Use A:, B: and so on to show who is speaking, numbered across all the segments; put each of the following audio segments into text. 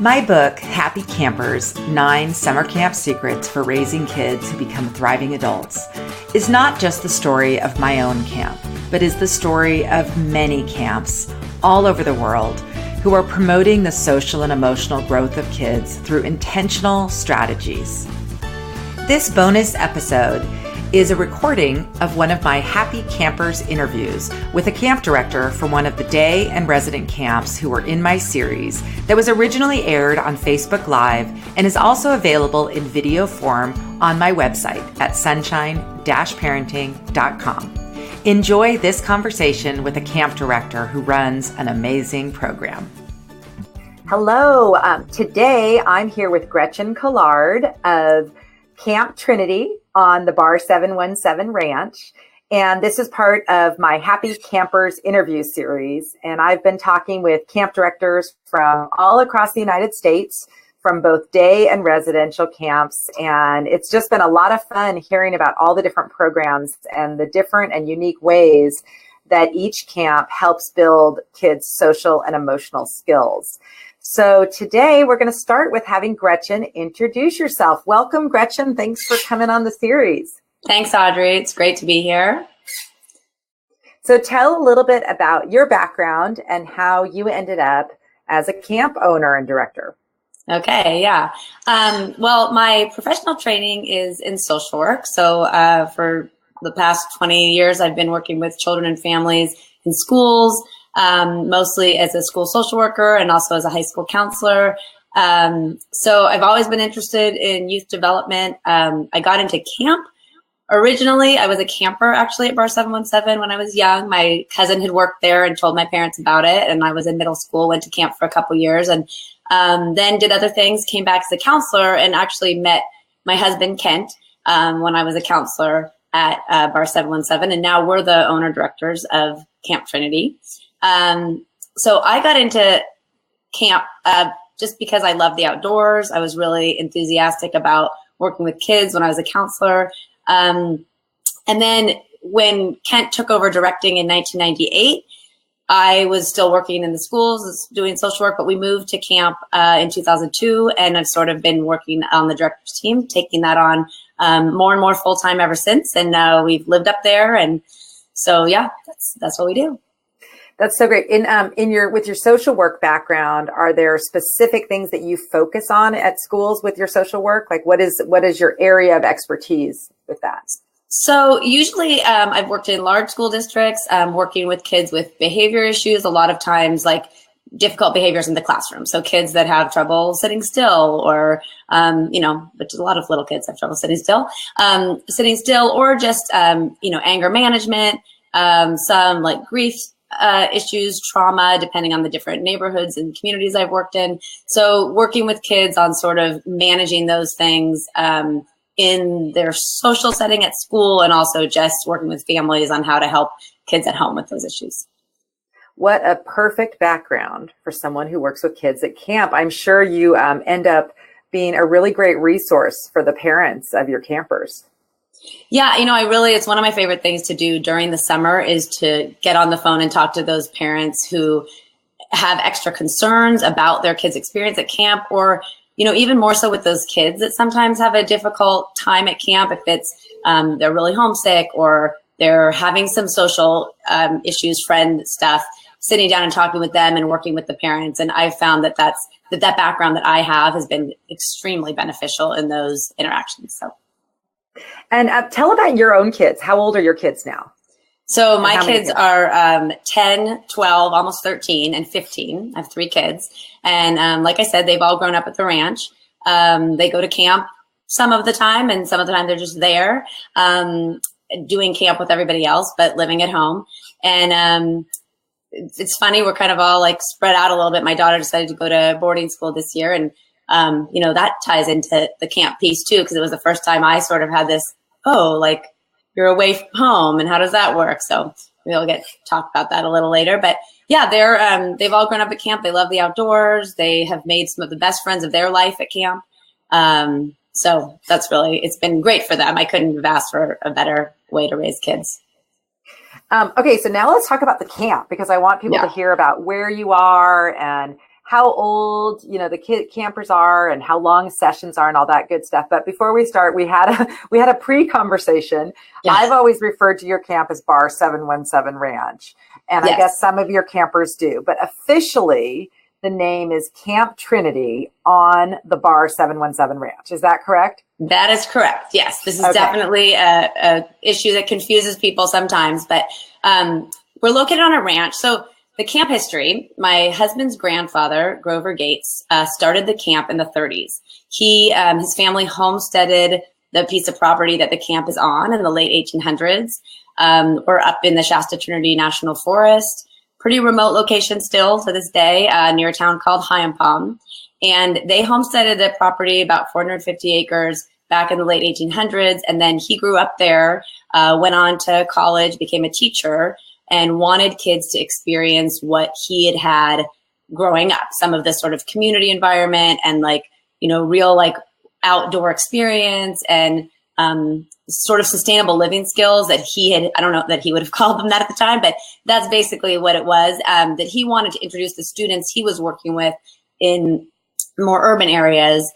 A: My book, Happy Campers, 9 Summer Camp Secrets for Raising Kids Who Become Thriving Adults, is not just the story of my own camp, but is the story of many camps all over the world who are promoting the social and emotional growth of kids through intentional strategies. This bonus episode is a recording of one of my Happy Campers interviews with a camp director from one of the day and resident camps who were in my series that was originally aired on Facebook Live and is also available in video form on my website at sunshine-parenting.com. Enjoy this conversation with a camp director who runs an amazing program. Hello, today I'm here with Gretchen Collard of Camp Trinity on the Bar 717 Ranch. And this is part of my Happy Campers interview series. And I've been talking with camp directors from all across the United States, from both day and residential camps. And it's just been a lot of fun hearing about all the different programs and the different and unique ways that each camp helps build kids' social and emotional skills. So today we're going to start with having Gretchen introduce yourself. Welcome, Gretchen. Thanks for coming on the series.
B: Thanks, Audrey. It's great to be here.
A: So tell a little bit about your background and how you ended up as a camp owner and director.
B: Okay, yeah. Well, my professional training is in social work. So for the past 20 years, I've been working with children and families in schools, mostly as a school social worker and also as a high school counselor. So I've always been interested in youth development. I got into camp. Originally, I was a camper actually at Bar 717 when I was young. My cousin had worked there and told my parents about it. And I was in middle school, went to camp for a couple years and then did other things, came back as a counselor and actually met my husband, Kent, when I was a counselor at Bar 717. And now we're the owner directors of Camp Trinity. So I got into camp just because I love the outdoors. I was really enthusiastic about working with kids when I was a counselor. And then when Kent took over directing in 1998, I was still working in the schools, doing social work, but we moved to camp in 2002, and I've sort of been working on the director's team, taking that on more and more full-time ever since. And we've lived up there. And so, yeah, that's what we do.
A: That's so great. With your social work background, are there specific things that you focus on at schools with your social work? Like what is your area of expertise with that?
B: So usually I've worked in large school districts, working with kids with behavior issues, a lot of times like difficult behaviors in the classroom. So kids that have trouble sitting still or, but a lot of little kids have trouble sitting still, or just, anger management, some like grief issues, trauma, depending on the different neighborhoods and communities I've worked in. So working with kids on sort of managing those things in their social setting at school, and also just working with families on how to help kids at home with those issues.
A: What a perfect background for someone who works with kids at camp. I'm sure you end up being a really great resource for the parents of your campers.
B: Yeah, it's one of my favorite things to do during the summer is to get on the phone and talk to those parents who have extra concerns about their kids' experience at camp, or, even more so with those kids that sometimes have a difficult time at camp if it's they're really homesick or they're having some social issues, friend stuff, sitting down and talking with them and working with the parents. And I've found that that background that I have has been extremely beneficial in those interactions. So.
A: And tell about your own kids. How old are your kids now?
B: So my kids are 10, 12, almost 13, and 15. I have 3 kids. And like I said, they've all grown up at the ranch. They go to camp some of the time, and some of the time they're just there doing camp with everybody else, but living at home. And it's funny, we're kind of all like spread out a little bit. My daughter decided to go to boarding school this year, and that ties into the camp piece too, because it was the first time I sort of had this, you're away from home and how does that work? So we'll get to talk about that a little later. But yeah, they've all grown up at camp. They love the outdoors. They have made some of the best friends of their life at camp. So it's been great for them. I couldn't have asked for a better way to raise kids.
A: Okay, so now let's talk about the camp, because I want people to hear about where you are and how old, the campers are and how long sessions are and all that good stuff. But before we start, we had a pre-conversation.
B: Yeah.
A: I've always referred to your camp as Bar 717 Ranch. And
B: Yes.
A: I guess some of your campers do. But officially, the name is Camp Trinity on the Bar 717 Ranch. Is that correct?
B: That is correct. Yes, this is definitely a issue that confuses people sometimes, but we're located on a ranch. So the camp history, my husband's grandfather, Grover Gates, started the camp in the 30s. His family homesteaded the piece of property that the camp is on in the late 1800s. We're up in the Shasta Trinity National Forest, pretty remote location still to this day, near a town called Hayfork. And they homesteaded the property, about 450 acres, back in the late 1800s. And then he grew up there, went on to college, became a teacher, and wanted kids to experience what he had growing up, some of this sort of community environment and real outdoor experience and sort of sustainable living skills that I don't know that he would have called them that at the time, but that's basically what it was, that he wanted to introduce the students he was working with in more urban areas,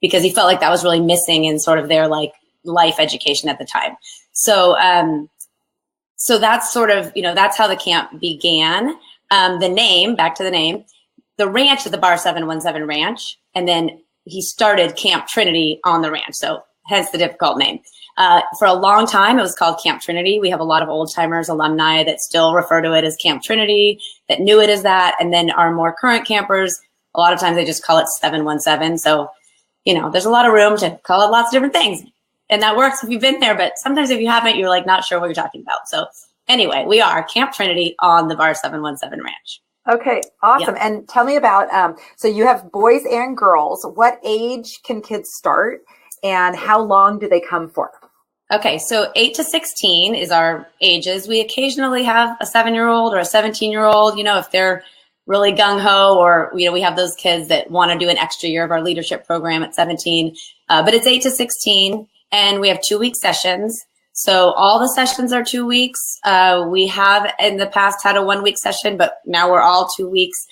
B: because he felt like that was really missing in sort of their life education at the time. So that's sort of, that's how the camp began. The name, back to the name, the ranch is the Bar 717 Ranch. And then he started Camp Trinity on the ranch. So hence the difficult name. For a long time, it was called Camp Trinity. We have a lot of old timers, alumni that still refer to it as Camp Trinity, that knew it as that. And then our more current campers, a lot of times they just call it 717. So, there's a lot of room to call it lots of different things. And that works if you've been there, but sometimes if you haven't, you're not sure what you're talking about. So anyway, we are Camp Trinity on the Bar 717 Ranch.
A: Okay, awesome. Yeah. And tell me about, so you have boys and girls. What age can kids start and how long do they come for?
B: Okay, so 8 to 16 is our ages. We occasionally have a 7-year-old or a 17-year-old, if they're really gung-ho, or, we have those kids that want to do an extra year of our leadership program at 17. But it's 8 to 16, and we have 2-week sessions. So all the sessions are 2 weeks. We have in the past had a 1-week session, but now we're all 2 weeks.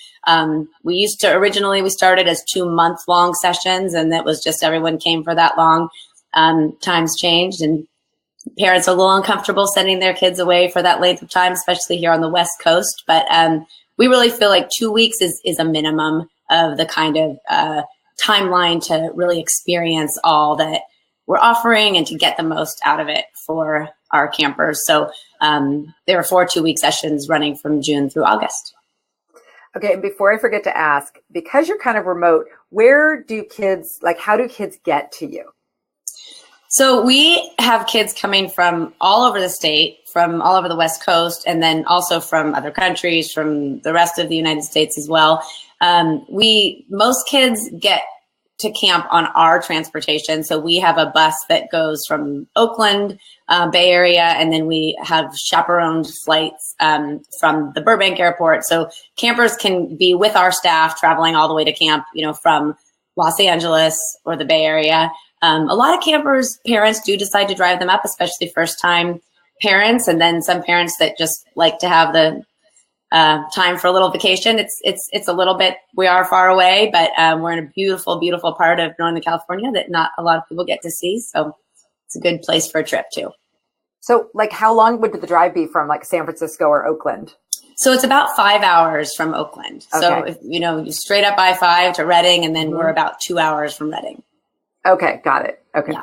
B: We started as 2-month-long sessions, and that was just everyone came for that long. Times changed, and parents are a little uncomfortable sending their kids away for that length of time, especially here on the West Coast. But we really feel like 2 weeks is a minimum of the kind of timeline to really experience all that we're offering and to get the most out of it for our campers. So there are 4 2-week sessions running from June through August.
A: Okay, and before I forget to ask, because you're kind of remote, how do kids get to you?
B: So we have kids coming from all over the state, from all over the West Coast, and then also from other countries, from the rest of the United States as well. Most kids get to camp on our transportation. So we have a bus that goes from Oakland, Bay Area, and then we have chaperoned flights from the Burbank airport. So campers can be with our staff traveling all the way to camp, from Los Angeles or the Bay Area. A lot of campers, parents do decide to drive them up, especially first-time parents, and then some parents that just like to have the time for a little vacation. It's a little bit, we are far away, but we're in a beautiful, beautiful part of Northern California that not a lot of people get to see. So it's a good place for a trip too.
A: So how long would the drive be from San Francisco or Oakland?
B: So it's about 5 hours from Oakland. Okay. So if, you straight up I-5 to Redding, and then we're about 2 hours from Redding.
A: Okay, got it. Okay. Yeah.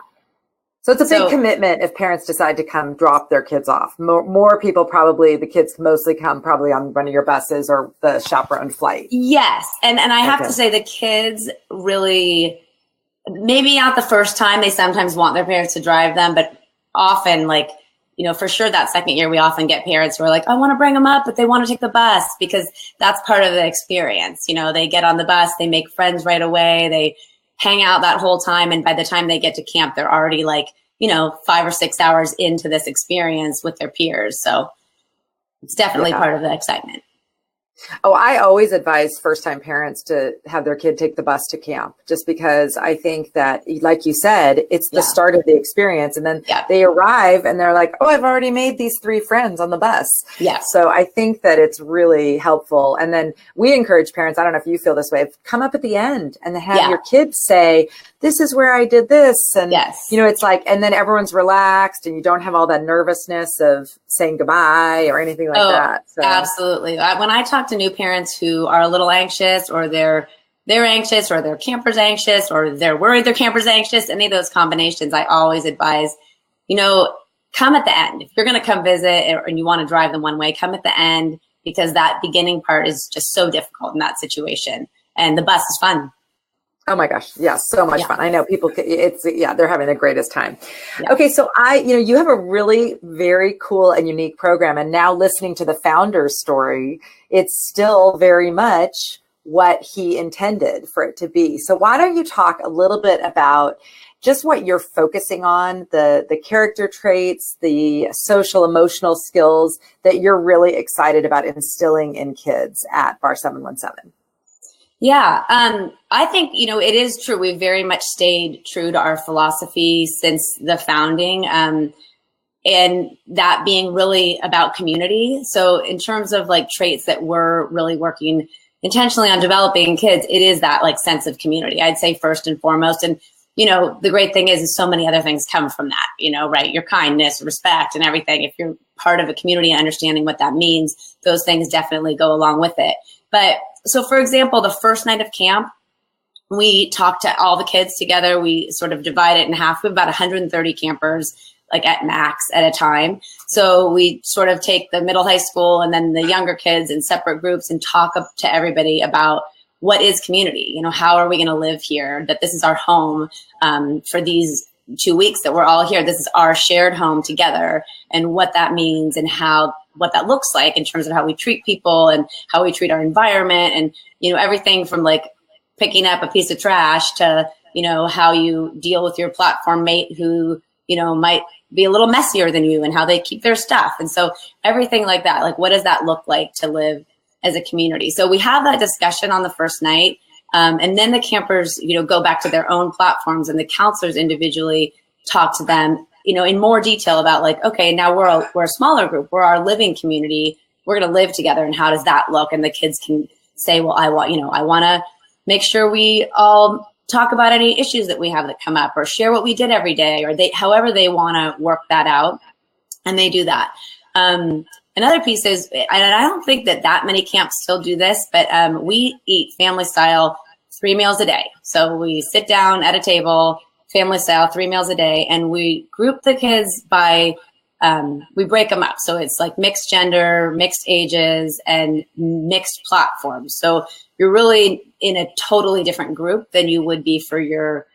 A: So it's a big commitment if parents decide to come drop their kids off. More people probably, the kids mostly come probably on one of your buses or the chaperone flight.
B: Yes. And I have to say the kids really, maybe not the first time, they sometimes want their parents to drive them, but often for sure that second year, we often get parents who are like, I want to bring them up, but they want to take the bus, because that's part of the experience. They get on the bus, they make friends right away, they hang out that whole time. And by the time they get to camp, they're already 5 or 6 hours into this experience with their peers. So it's definitely part of the excitement.
A: Oh, I always advise first-time parents to have their kid take the bus to camp, just because I think that, like you said, it's the
B: Yeah.
A: start of the experience. And then they arrive and they're like, oh, I've already made these 3 friends on the bus.
B: Yeah.
A: So I think that it's really helpful. And then we encourage parents, I don't know if you feel this way, come up at the end and have your kids say, this is where I did this. And, you know, it's like, and then everyone's relaxed and you don't have all that nervousness of saying goodbye or anything like that. So.
B: Absolutely. When I talk to new parents who are a little anxious, or they're anxious, or their camper's anxious, or they're worried their camper's anxious, any of those combinations, I always advise, you know, come at the end. If you're going to come visit and you want to drive them one way, come at the end, because that beginning part is just so difficult in that situation. And the bus is fun.
A: Oh my gosh. Yeah. So much fun. I know people, they're having the greatest time.
B: Yeah.
A: Okay. So you have a really very cool and unique program, and now listening to the founder's story, it's still very much what he intended for it to be. So why don't you talk a little bit about just what you're focusing on, the character traits, the social emotional skills that you're really excited about instilling in kids at Bar 717?
B: Yeah, I think, you know, it is true. We've very much stayed true to our philosophy since the founding, and that being really about community. So in terms of like traits that we're really working intentionally on developing in kids, it is that like sense of community, I'd say, first and foremost. And, you know, the great thing is so many other things come from that, you know, right? Your kindness, respect, and everything. If you're part of a community and understanding what that means, those things definitely go along with it. But so, for example, the first night of camp, we talked to all the kids together. We sort of divide it in half. We have about 130 campers, like at max at a time. So we sort of take the middle high school and then the younger kids in separate groups and talk up to everybody about what is community. You know, how are we going to live here? That this is our home for these 2 weeks that we're all here. This is our shared home together, and what that means and what that looks like in terms of how we treat people and how we treat our environment, and, you know, everything from like picking up a piece of trash to, you know, how you deal with your platform mate who, you know, might be a little messier than you, and how they keep their stuff. And so everything like that, like what does that look like to live as a community? So we have that discussion on the first night. And then the campers, you know, go back to their own platforms, and the counselors individually talk to them, you know, in more detail about like, okay, now we're a smaller group. We're our living community. We're going to live together. And how does that look? And the kids can say, well, I want to make sure we all talk about any issues that we have that come up, or share what we did every day, or however they want to work that out. And they do that. Another piece is, and I don't think that many camps still do this, but we eat family style 3 meals a day. So we sit down at a table, family style, 3 meals a day, and we group the kids by, we break them up. So it's like mixed gender, mixed ages, and mixed platforms. So you're really in a totally different group than you would be for your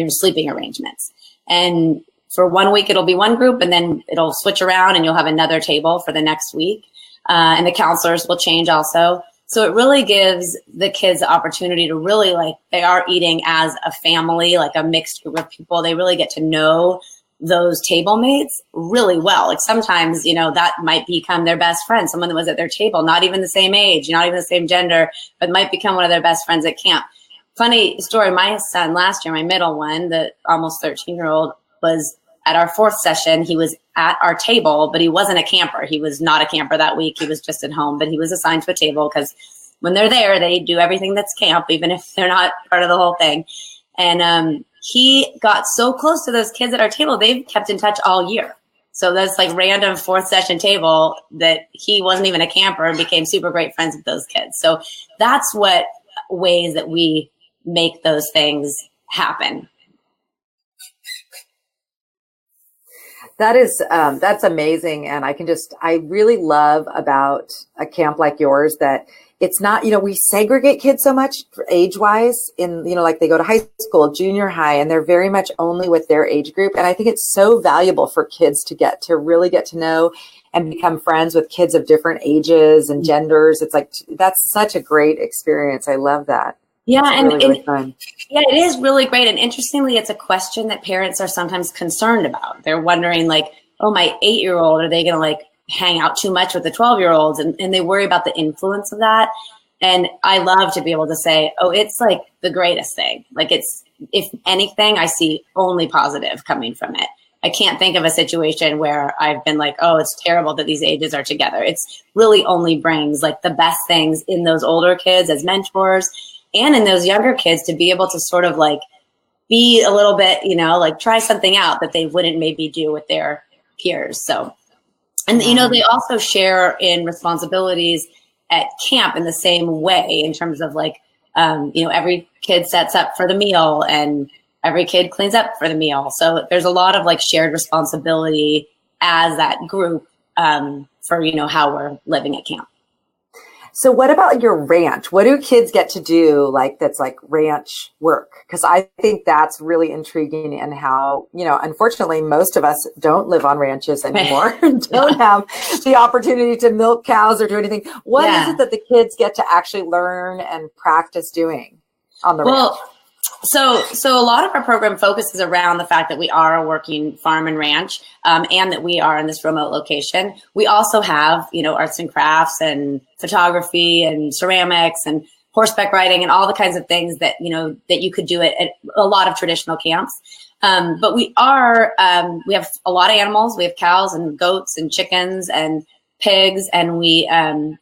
B: sleeping arrangements. And for 1 week, it'll be one group, and then it'll switch around and you'll have another table for the next week. And the counselors will change also. So it really gives the kids the opportunity to really, like, they are eating as a family, like a mixed group of people. They really get to know those table mates really well. Like sometimes, you know, that might become their best friend, someone that was at their table, not even the same age, not even the same gender, but might become one of their best friends at camp. Funny story, my son last year, my middle one, the almost 13-year-old, was at our 4th session. He was at our table, but he wasn't a camper. He was not a camper that week. He was just at home, but he was assigned to a table because when they're there, they do everything that's camp, even if they're not part of the whole thing. And he got so close to those kids at our table, they've kept in touch all year. So that's like random 4th session table that he wasn't even a camper and became super great friends with those kids. So that's what ways that we make those things happen.
A: That is, that's amazing. And I really love about a camp like yours that it's not, you know, we segregate kids so much age wise in, you know, like they go to high school, junior high, and they're very much only with their age group. And I think it's so valuable for kids to really get to know and become friends with kids of different ages and genders. It's like, that's such a great experience. I love that.
B: Yeah,
A: it's really fun.
B: Yeah, it is really great. And interestingly, it's a question that parents are sometimes concerned about. They're wondering, like, oh, my 8-year-old, are they going to like hang out too much with the 12-year-olds, and they worry about the influence of that. And I love to be able to say, oh, it's like the greatest thing. Like it's, if anything, I see only positive coming from it. I can't think of a situation where I've been like, oh, it's terrible that these ages are together. It's really only brings like the best things in those older kids as mentors and in those younger kids to be able to sort of like be a little bit, you know, like try something out that they wouldn't maybe do with their peers. So, and, you know, they also share in responsibilities at camp in the same way in terms of like, you know, every kid sets up for the meal and every kid cleans up for the meal. So there's a lot of like shared responsibility as that group for, you know, how we're living at camp.
A: So what about your ranch? What do kids get to do like that's like ranch work? Because I think that's really intriguing, and how, you know, unfortunately, most of us don't live on ranches anymore and don't have the opportunity to milk cows or do anything. What is it that the kids get to actually learn and practice doing on the ranch?
B: So a lot of our program focuses around the fact that we are a working farm and ranch, and that we are in this remote location. We also have, you know, arts and crafts and photography and ceramics and horseback riding and all the kinds of things that, you know, that you could do at a lot of traditional camps. But we have a lot of animals. We have cows and goats and chickens and pigs, and we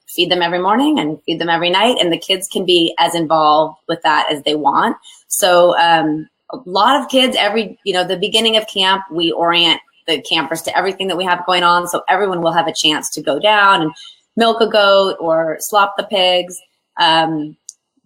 B: feed them every morning and feed them every night, and the kids can be as involved with that as they want. So a lot of kids, the beginning of camp, we orient the campers to everything that we have going on, so everyone will have a chance to go down and milk a goat or slop the pigs.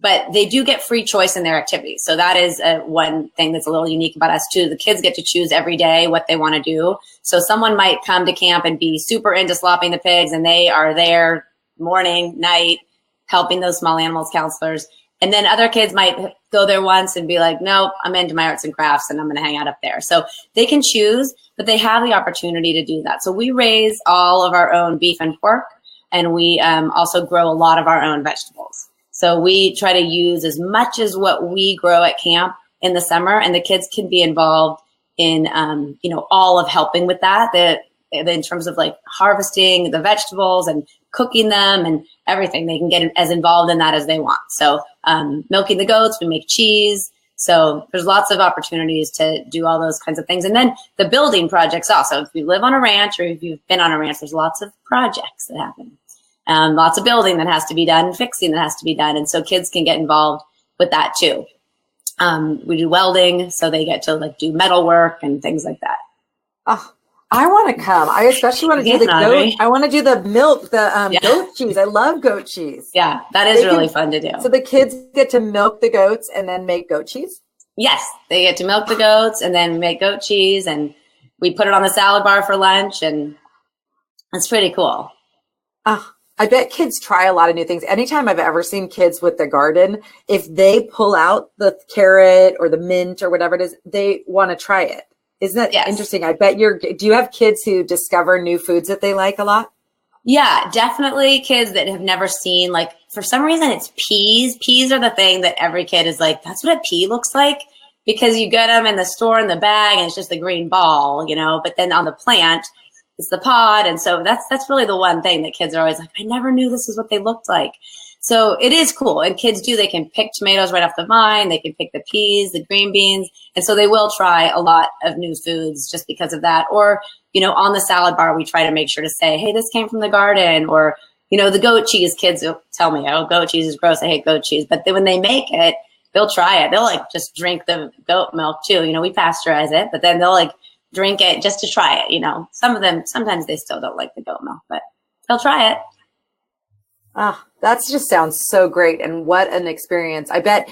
B: But they do get free choice in their activities. So that is one thing that's a little unique about us too. The kids get to choose every day what they want to do. So someone might come to camp and be super into slopping the pigs, and they are there morning, night, helping those small animals counselors. And then other kids might go there once and be like, no, I'm into my arts and crafts and I'm going to hang out up there. So they can choose, but they have the opportunity to do that. So we raise all of our own beef and pork, and we also grow a lot of our own vegetables. So we try to use as much as what we grow at camp in the summer, and the kids can be involved in, all of helping with that, in terms of like harvesting the vegetables and cooking them and everything. They can get as involved in that as they want. So milking the goats, we make cheese. So there's lots of opportunities to do all those kinds of things. And then the building projects also. If you live on a ranch or if you've been on a ranch, there's lots of projects that happen. Lots of building that has to be done, fixing that has to be done. And so kids can get involved with that too. We do welding, so they get to like do metal work and things like that.
A: Oh, I want to come. I especially want to do the goat. I want to do the milk, goat cheese. I love goat cheese.
B: Yeah, that is really fun to do.
A: So the kids get to milk the goats and then make goat cheese?
B: Yes, they get to milk the goats and then make goat cheese, and we put it on the salad bar for lunch, and it's pretty cool.
A: I bet kids try a lot of new things. Anytime I've ever seen kids with the garden, if they pull out the carrot or the mint or whatever it is, they want to try it. Isn't that interesting? I bet do you have kids who discover new foods that they like a lot?
B: Yeah, definitely kids that have never seen, like, for some reason it's peas. Peas are the thing that every kid is like, that's what a pea looks like, because you get them in the store in the bag and it's just a green ball, but then on the plant, it's the pod. And so that's really the one thing that kids are always like, I never knew this is what they looked like. So it is cool. And kids they can pick tomatoes right off the vine. They can pick the peas, the green beans. And so they will try a lot of new foods just because of that. Or, on the salad bar, we try to make sure to say, hey, this came from the garden. Or, the goat cheese, kids will tell me, oh, goat cheese is gross. I hate goat cheese. But then when they make it, they'll try it. They'll just drink the goat milk too. We pasteurize it, but then they'll drink it just to try it. Some of them, sometimes they still don't like the goat milk, but they'll try it.
A: That just sounds so great. And what an experience. I bet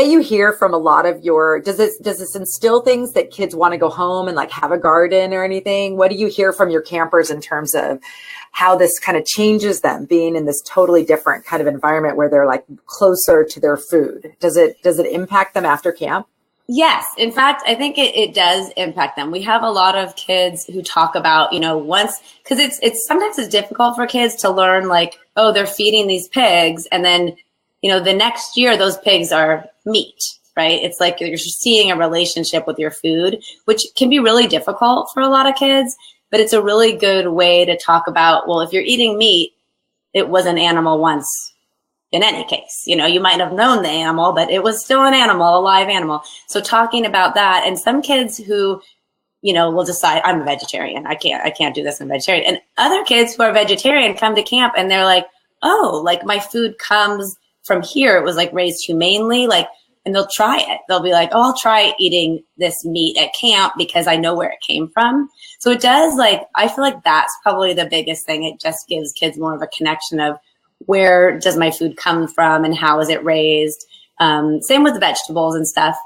A: you hear from a lot of does this instill things that kids want to go home and have a garden or anything? What do you hear from your campers in terms of how this kind of changes them being in this totally different kind of environment where they're closer to their food? Does it impact them after camp?
B: Yes. In fact, I think it does impact them. We have a lot of kids who talk about, once, because it's sometimes it's difficult for kids to learn oh, they're feeding these pigs. And then, the next year, those pigs are meat, right? It's like you're seeing a relationship with your food, which can be really difficult for a lot of kids. but it's a really good way to talk about, well, if you're eating meat, it was an animal once in any case. You know, you might have known the animal, but it was still an animal, a live animal. So talking about that, and some kids who, you know, will decide, I'm a vegetarian. I can't do this. I'm a vegetarian. And other kids who are vegetarian come to camp and they're like, oh, like my food comes from here. It was like raised humanely, like, and they'll try it. They'll be like, oh, I'll try eating this meat at camp because I know where it came from. So it does, like, I feel like that's probably the biggest thing. It just gives kids more of a connection of where does my food come from and how is it raised? Same with the vegetables and stuff,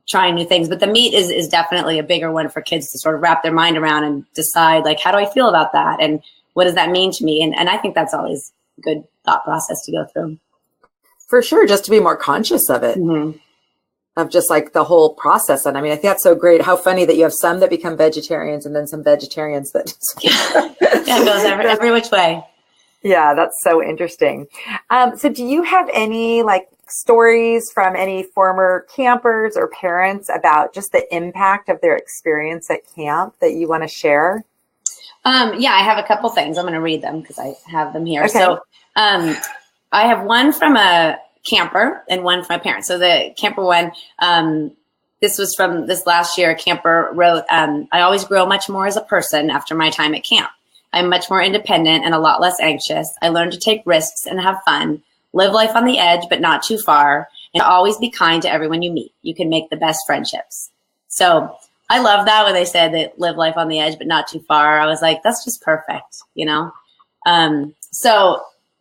B: trying new things. But the meat is definitely a bigger one for kids to sort of wrap their mind around and decide, like, how do I feel about that? And what does that mean to me? And I think that's always a good thought process to go through.
A: For sure, just to be more conscious of it, of just like the whole process. And I mean, I think that's so great. How funny that you have some that become vegetarians and then some vegetarians that just
B: it goes every which way.
A: Yeah, that's so interesting. So do you have any like stories from any former campers or parents about just the impact of their experience at camp that you want to share?
B: Yeah, I have a couple things. I'm going to read them because I have them here.
A: Okay.
B: So I have one from a camper and one from a parent. So the camper one, this was from this last year. A camper wrote, I always grow much more as a person after my time at camp. I'm much more independent and a lot less anxious. I learned to take risks and have fun, live life on the edge, but not too far, and always be kind to everyone you meet. You can make the best friendships. So I love that when they said that live life on the edge, but not too far. I was like, that's just perfect, you know?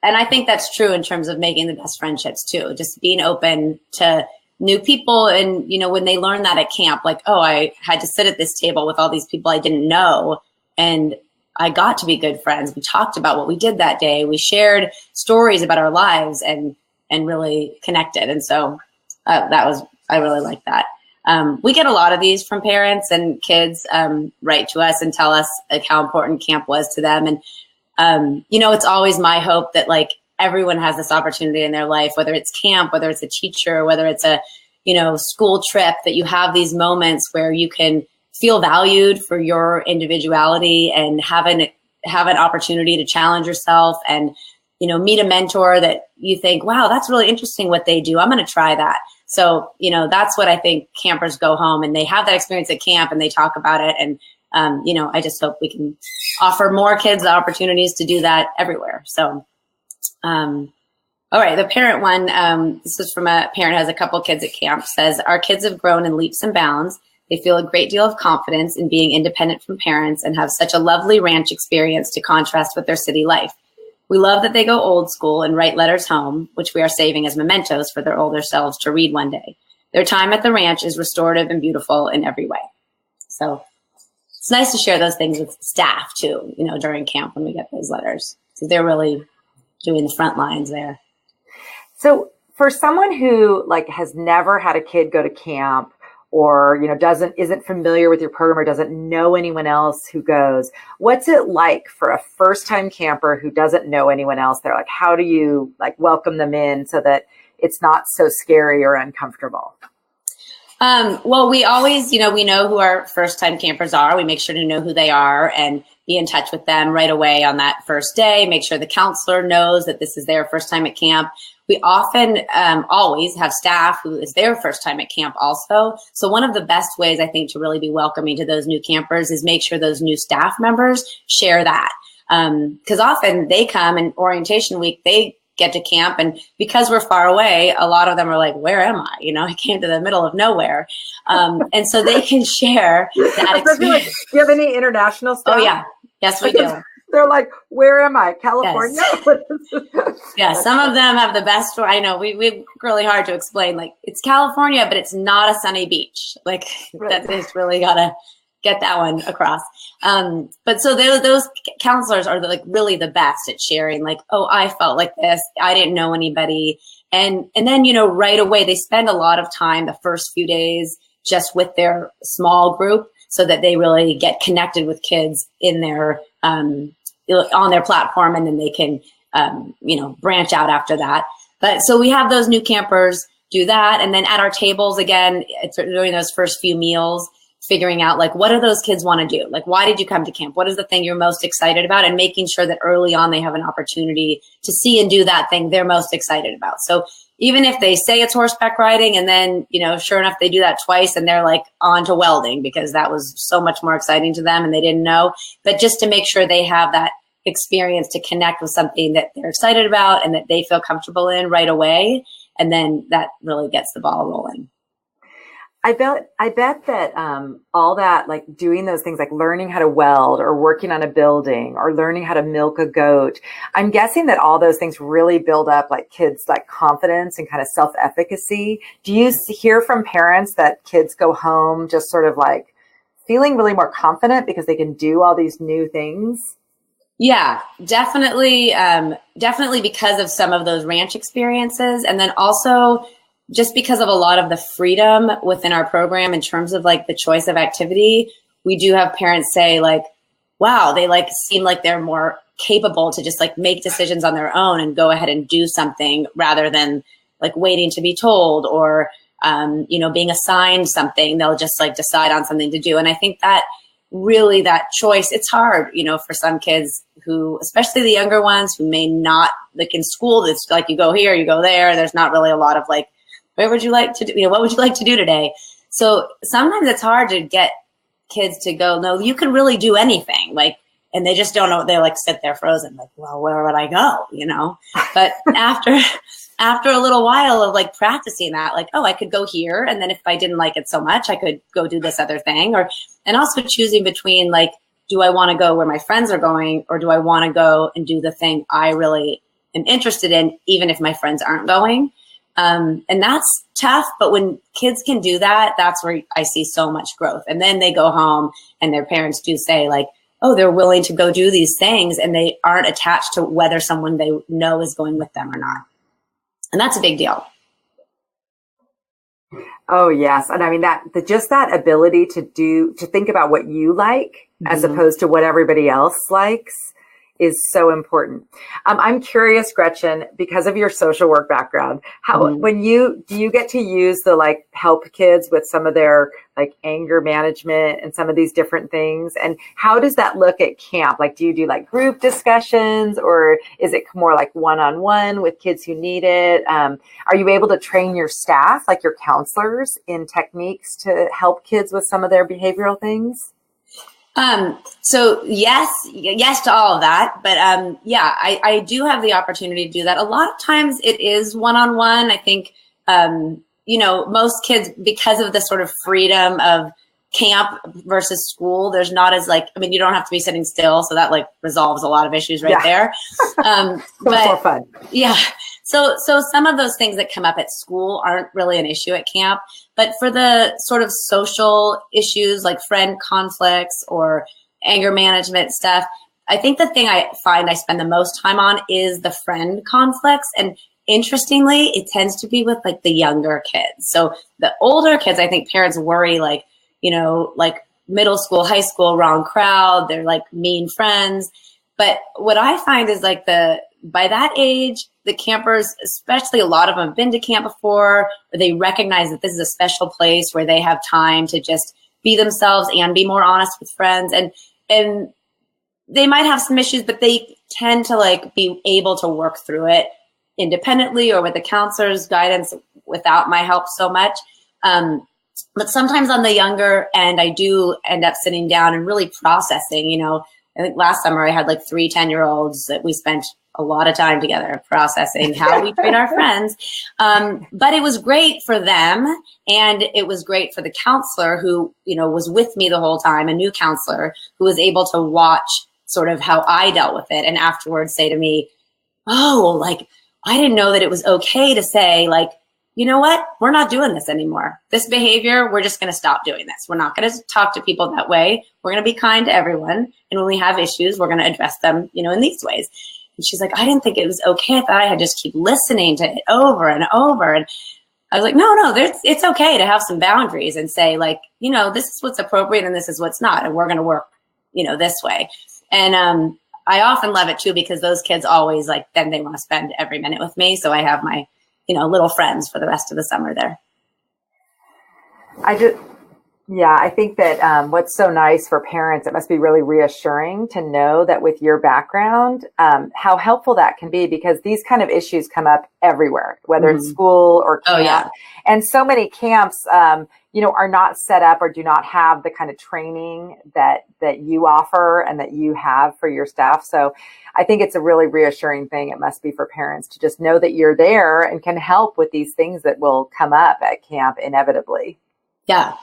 B: And I think that's true in terms of making the best friendships too, just being open to new people. And, you know, when they learn that at camp, like, oh, I had to sit at this table with all these people I didn't know, and I got to be good friends. We talked about what we did that day. We shared stories about our lives and really connected. And so I really like that. We get a lot of these from parents and kids write to us and tell us like how important camp was to them. And, you know, it's always my hope that like everyone has this opportunity in their life, whether it's camp, whether it's a teacher, whether it's a, you know, school trip, that you have these moments where you can feel valued for your individuality and have an opportunity to challenge yourself and, you know, meet a mentor that you think, wow, that's really interesting what they do. I'm going to try that. So, you know, that's what I think campers go home and they have that experience at camp and they talk about it. And, you know, I just hope we can offer more kids the opportunities to do that everywhere. So, all right. The parent one, this is from a parent who has a couple kids at camp, says, our kids have grown in leaps and bounds. They feel a great deal of confidence in being independent from parents and have such a lovely ranch experience to contrast with their city life. We love that they go old school and write letters home, which we are saving as mementos for their older selves to read one day. Their time at the ranch is restorative and beautiful in every way. So it's nice to share those things with staff too, you know, during camp when we get those letters. So they're really doing the front lines there.
A: So for someone who like has never had a kid go to camp, or, you know, isn't familiar with your program or doesn't know anyone else who goes, what's it like for a first-time camper who doesn't know anyone else there? Like, how do you like welcome them in so that it's not so scary or uncomfortable?
B: Well, we always, you know, we know who our first-time campers are. We make sure to know who they are and be in touch with them right away on that first day. Make sure the counselor knows that this is their first time at camp. We often always have staff who is their first time at camp also. So one of the best ways I think to really be welcoming to those new campers is make sure those new staff members share that. Because often they come in orientation week, they get to camp, and because we're far away, a lot of them are like, where am I? You know, I came to the middle of nowhere. And so they can share that experience.
A: Do you have any international staff?
B: Oh, yeah. Yes, we do.
A: They're like, where am I? California?
B: Yes. Yeah, some of them have the best. I know we work really hard to explain, like, it's California, but it's not a sunny beach. Like, right. That is really got to get that one across. But so those counselors are like really the best at sharing, like, oh, I felt like this. I didn't know anybody. And then, you know, right away, they spend a lot of time the first few days just with their small group so that they really get connected with kids in their on their platform, and then they can, you know, branch out after that. But so we have those new campers do that. And then at our tables, again, during those first few meals, figuring out like, what do those kids want to do? Like, why did you come to camp? What is the thing you're most excited about? And making sure that early on they have an opportunity to see and do that thing they're most excited about. So even if they say it's horseback riding and then, sure enough, they do that twice and they're like on to welding because that was so much more exciting to them and they didn't know. But just to make sure they have that experience to connect with something that they're excited about and that they feel comfortable in right away. And then that really gets the ball rolling.
A: I bet that all that, like doing those things like learning how to weld or working on a building or learning how to milk a goat, I'm guessing that all those things really build up like kids' like confidence and kind of self-efficacy. Do you hear from parents that kids go home just sort of like feeling really more confident because they can do all these new things?
B: Yeah, definitely. Definitely because of some of those ranch experiences. And then also just because of a lot of the freedom within our program in terms of like the choice of activity, we do have parents say like, wow, they like seem like they're more capable to just like make decisions on their own and go ahead and do something rather than like waiting to be told or, being assigned something. They'll just like decide on something to do. And I think that really that choice, it's hard, for some kids who, especially the younger ones who may not like in school, it's like you go here, you go there. There's not really a lot of like, where would you like to do? What would you like to do today? So sometimes it's hard to get kids to go, no, you can really do anything. Like, and they just don't know. They like sit there frozen. Like, well, where would I go? But after a little while of like practicing that, like, oh, I could go here. And then if I didn't like it so much, I could go do this other thing and also choosing between like, do I want to go where my friends are going or do I want to go and do the thing I really am interested in, even if my friends aren't going? And that's tough, but when kids can do that, that's where I see so much growth. And then they go home and their parents do say like, oh, they're willing to go do these things and they aren't attached to whether someone they know is going with them or not. And that's a big deal.
A: Oh, yes. And I mean, just that ability to think about what you like as opposed to what everybody else likes is so important. I'm curious, Gretchen, because of your social work background, how do you get to use the like help kids with some of their like anger management and some of these different things? And how does that look at camp? Like, do you do like group discussions or is it more like one-on-one with kids who need it? Are you able to train your staff, like your counselors, in techniques to help kids with some of their behavioral things?
B: So yes to all of that. But, I do have the opportunity to do that. A lot of times it is one-on-one. I think, most kids, because of the sort of freedom of camp versus school, there's not as like, I mean, you don't have to be sitting still. So that like resolves a lot of issues right there.
A: But more fun.
B: Yeah. So some of those things that come up at school aren't really an issue at camp, but for the sort of social issues like friend conflicts or anger management stuff, I think the thing I find I spend the most time on is the friend conflicts. And interestingly, it tends to be with like the younger kids. So the older kids, I think parents worry like, like middle school, high school, wrong crowd, they're like mean friends. But what I find is like by that age, the campers, especially a lot of them have been to camp before, or they recognize that this is a special place where they have time to just be themselves and be more honest with friends. And they might have some issues, but they tend to like be able to work through it independently or with the counselor's guidance without my help so much. But sometimes on the younger end, I do end up sitting down and really processing, I think last summer I had like 3 10-year-olds that we spent a lot of time together processing how we treat our friends. But it was great for them. And it was great for the counselor who, was with me the whole time, a new counselor who was able to watch sort of how I dealt with it. And afterwards say to me, oh, like, I didn't know that it was okay to say like, you know what? We're not doing this anymore. This behavior, we're just going to stop doing this. We're not going to talk to people that way. We're going to be kind to everyone. And when we have issues, we're going to address them, in these ways. And she's like, I didn't think it was okay. I thought I had to just keep listening to it over and over. And I was like, no, it's okay to have some boundaries and say like, this is what's appropriate and this is what's not. And we're going to work, this way. And I often love it too, because those kids always like, then they want to spend every minute with me. So I have my little friends for the rest of the summer there.
A: Yeah, I think that what's so nice for parents, it must be really reassuring to know that with your background, how helpful that can be, because these kind of issues come up everywhere, whether it's school or camp.
B: Oh, yeah.
A: And so many camps, are not set up or do not have the kind of training that you offer and that you have for your staff. So I think it's a really reassuring thing. It must be for parents to just know that you're there and can help with these things that will come up at camp inevitably.
B: Yeah.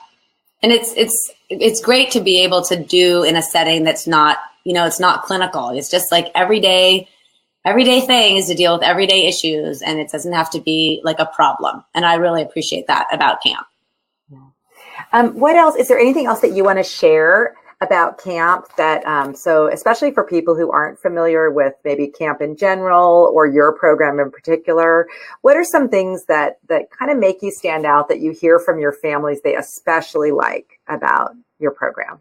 B: And it's great to be able to do in a setting that's not, it's not clinical. It's just like everyday thing is to deal with everyday issues, and it doesn't have to be like a problem. And I really appreciate that about camp.
A: What else? Is there anything else that you want to share about camp that, so especially for people who aren't familiar with maybe camp in general or your program in particular, what are some things that kind of make you stand out that you hear from your families they especially like about your program?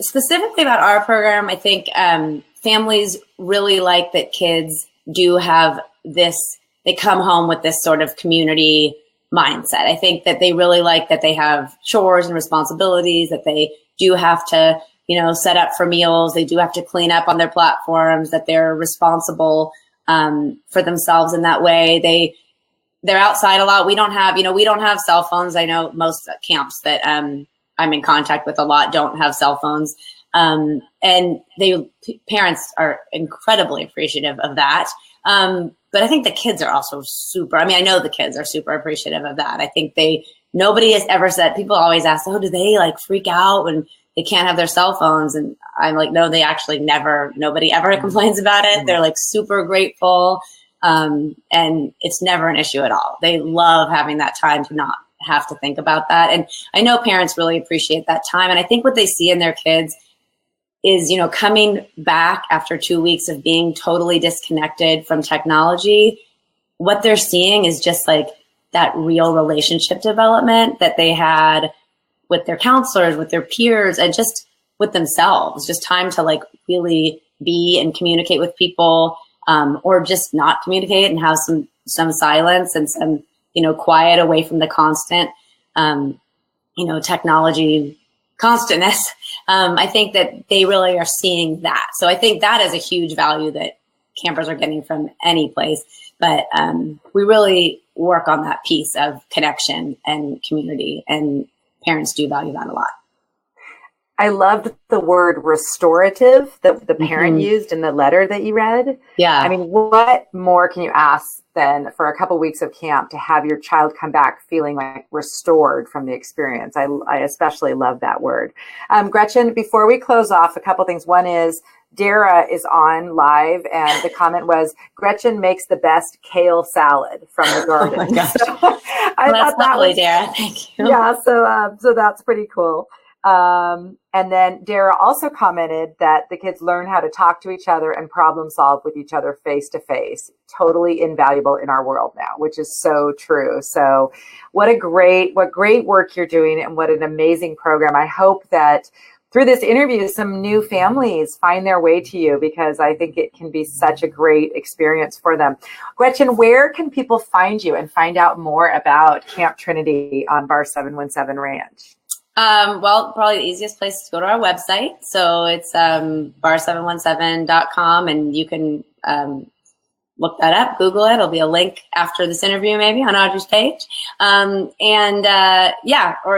B: Specifically about our program, I think families really like that kids do have they come home with this sort of community mindset. I think that they really like that they have chores and responsibilities, that they do have to, set up for meals. They do have to clean up on their platforms, that they're responsible for themselves in that way. They're outside a lot. We don't have cell phones. I know most camps that I'm in contact with a lot don't have cell phones. And parents are incredibly appreciative of that. But I think the kids are also I know the kids are super appreciative of that. I think nobody has ever said, people always ask, oh, do they like freak out when they can't have their cell phones? And I'm like, no, they actually nobody ever complains about it. They're like super grateful. And it's never an issue at all. They love having that time to not have to think about that. And I know parents really appreciate that time. And I think what they see in their kids is, coming back after 2 weeks of being totally disconnected from technology, what they're seeing is just like that real relationship development that they had with their counselors, with their peers, and just with themselves, just time to like really be and communicate with people, or just not communicate and have some silence and some, quiet away from the constant, technology constantness. I think that they really are seeing that. So I think that is a huge value that campers are getting from any place. But we really work on that piece of connection and community, and parents do value that a lot.
A: I loved the word restorative that the parent used in the letter that you read.
B: Yeah.
A: I mean, what more can you ask than for a couple of weeks of camp to have your child come back feeling like restored from the experience? I especially love that word. Gretchen, before we close off, a couple things. One is Dara is on live, and the comment was, Gretchen makes the best kale salad from the garden.
B: Oh my gosh.
A: So
B: that's lovely, Dara. Thank you.
A: Yeah, so that's pretty cool. And then Dara also commented that the kids learn how to talk to each other and problem solve with each other face to face. Totally invaluable in our world now, which is so true. So what great work you're doing, and what an amazing program. I hope that through this interview, some new families find their way to you, because I think it can be such a great experience for them. Gretchen, where can people find you and find out more about Camp Trinity on Bar 717 Ranch?
B: Well, probably the easiest place is to go to our website. So it's bar717.com, and you can look that up, Google it. It'll be a link after this interview, maybe on Audrey's page. Or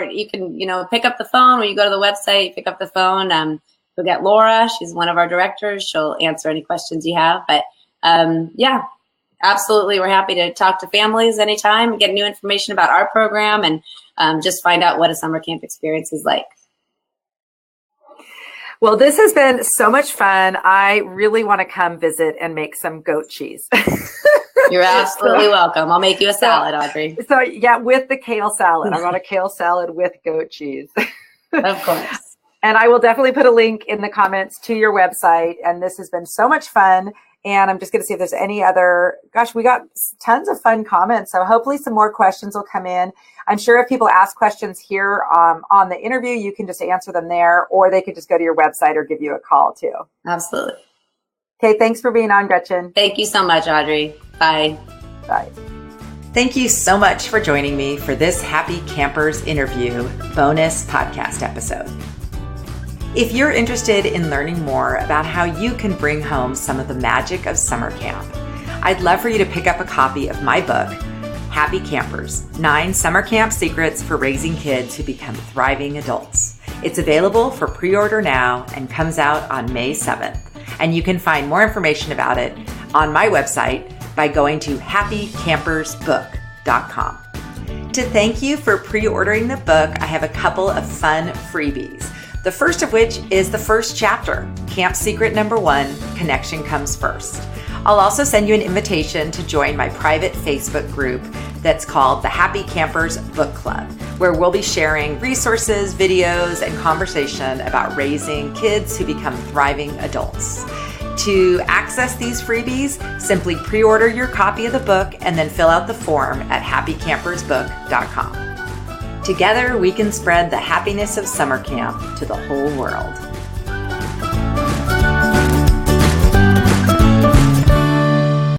B: you can, pick up the phone, when you go to the website, pick up the phone. You'll get Laura. She's one of our directors. She'll answer any questions you have. But absolutely, we're happy to talk to families anytime, get new information about our program, and just find out what a summer camp experience is like.
A: Well, this has been so much fun. I really want to come visit and make some goat cheese.
B: You're absolutely welcome. I'll make you a salad, Audrey.
A: So yeah, with the kale salad. I want a kale salad with goat cheese.
B: Of course.
A: And I will definitely put a link in the comments to your website. And this has been so much fun. And I'm just going to see if there's any other, we got tons of fun comments. So hopefully some more questions will come in. I'm sure if people ask questions here on the interview, you can just answer them there, or they could just go to your website or give you a call too.
B: Absolutely.
A: Okay. Thanks for being on, Gretchen.
B: Thank you so much, Audrey. Bye.
A: Bye. Thank you so much for joining me for this Happy Campers interview bonus podcast episode. If you're interested in learning more about how you can bring home some of the magic of summer camp, I'd love for you to pick up a copy of my book, Happy Campers, 9 Summer Camp Secrets for Raising Kids Who Become Thriving Adults. It's available for pre-order now and comes out on May 7th. And you can find more information about it on my website by going to happycampersbook.com. To thank you for pre-ordering the book, I have a couple of fun freebies. The first of which is the first chapter, Camp Secret Number 1, Connection Comes First. I'll also send you an invitation to join my private Facebook group that's called the Happy Campers Book Club, where we'll be sharing resources, videos, and conversation about raising kids who become thriving adults. To access these freebies, simply pre-order your copy of the book and then fill out the form at happycampersbook.com. Together, we can spread the happiness of summer camp to the whole world.